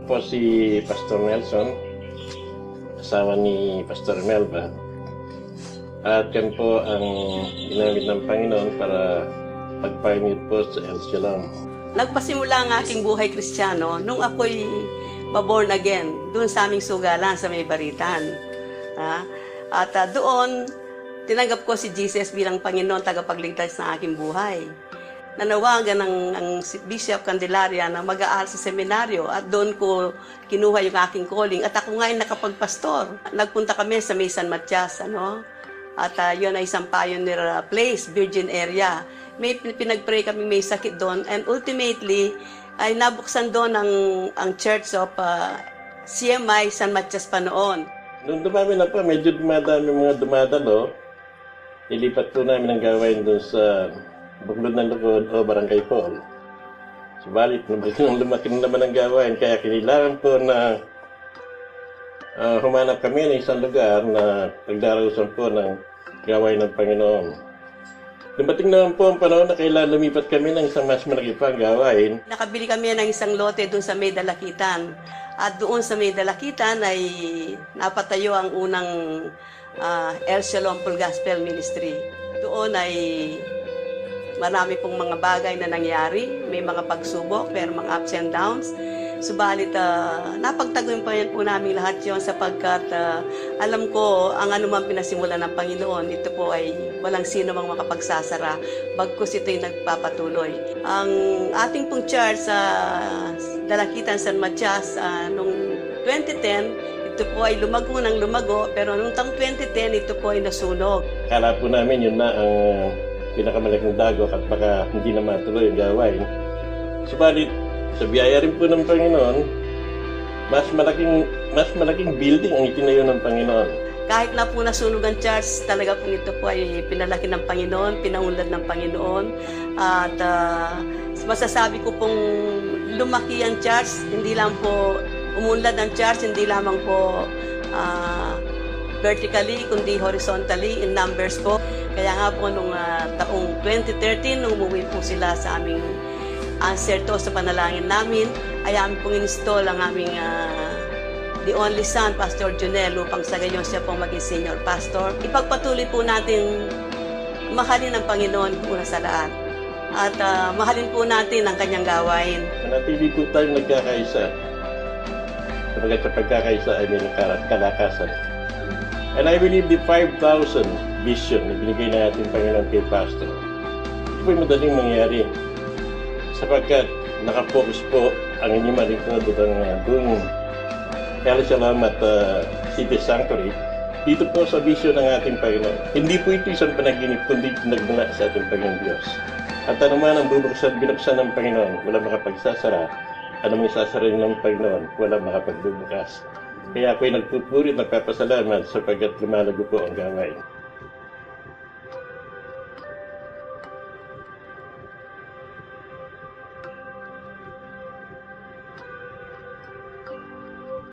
Po si Pastor Nelson, asawa ni Pastor Melba. At yan po ang ginamit ng Panginoon para pagpangit po sa El Shalom. Nagpasimula ang aking buhay Kristiyano nung ako'y born again, doon sa aming sugalan sa May Baritan. At doon, tinanggap ko si Jesus bilang Panginoon, tagapagligtas ng aking buhay. Nanawagan ng Bishop Candelaria na mag-aaral sa seminaryo at doon ko kinuha yung aking calling. At ako ngayon nakapagpastor. Nagpunta kami sa May San Matias, At yun ay isang pioneer place, virgin area. May pinag-pray kami, may sakit doon. And ultimately, ay nabuksan doon ang Church of CMI San Matias pa noon. Nung dumami na po, medyo dumadami mga dumadalo. Ilipat po namin ang gawain doon sa Buklod ng Lukod o Barangay Paul. Subalit, lumaki na naman ang gawain, kaya kailangan po na humanap kami ng isang lugar na pagdarusan po ng gawain ng Panginoon. Dumating naman po ang panahon na kailangan lumipat kami ng isang mas malaki pang gawain. Nakabili kami ng isang lote doon sa May Dalakitan. At doon sa May Dalakitan ay napatayo ang unang El Shalom Full Gospel Ministry. Doon ay marami pong mga bagay na nangyari. May mga pagsubok, pero mga ups and downs. Subalit, napagtagumpayan po namin lahat yon sapagkat alam ko ang anumang pinasimulan ng Panginoon, ito po ay walang sino mang makapagsasara, bagkus ito'y nagpapatuloy. Ang ating pong church sa Dalakitan San Matias noong 2010, ito po ay lumago ng lumago, pero noong taong 2010, ito po ay nasunog. Kala po namin yun na ang pinakamalaking dagok at baka hindi na matuloy ang gawain. Subalit, sa biyaya rin po ng Panginoon, mas malaking building ang itinayo ng Panginoon. Kahit na po nasunog ang church, talaga po ito po ay pinalaki ng Panginoon, pinaunlad ng Panginoon. At masasabi ko pong lumaki ang church, hindi lang po umunlad ang church, hindi lamang po vertically, kundi horizontally in numbers po. Kaya nga po nung taong 2013, nung umuwi po sila sa aming answer to sa panalangin namin, ay amin pong install ang aming the only son, Pastor Junel, upang sa gayon siya pong maging senior pastor. Ipagpatuloy po natin mahalin ang Panginoon una sa lahat. At mahalin po natin ang kanyang gawain. Manatili po tayong nagkakaisa. Sabagat sa pagkakaisa ay may kalakasan. And I believe the 5,000 vision na binigay na ating Panginoon kay Pastor, ito po'y madaling mangyari. Sapagkat nakapokus po ang inyong malingkod doon El Shalom at City Sanctuary dito po sa vision ng ating Panginoon. Hindi po ito isang panaginip, kundi nagmula sa ating Panginoon Diyos. At anuman ang binuksan ng Panginoon, wala makapagsasara. Anong isasara ng Panginoon, wala makapagbubukas. Kaya ako'y nagpupuri at nagpapasalamat sapagkat lumalago po ang gawain.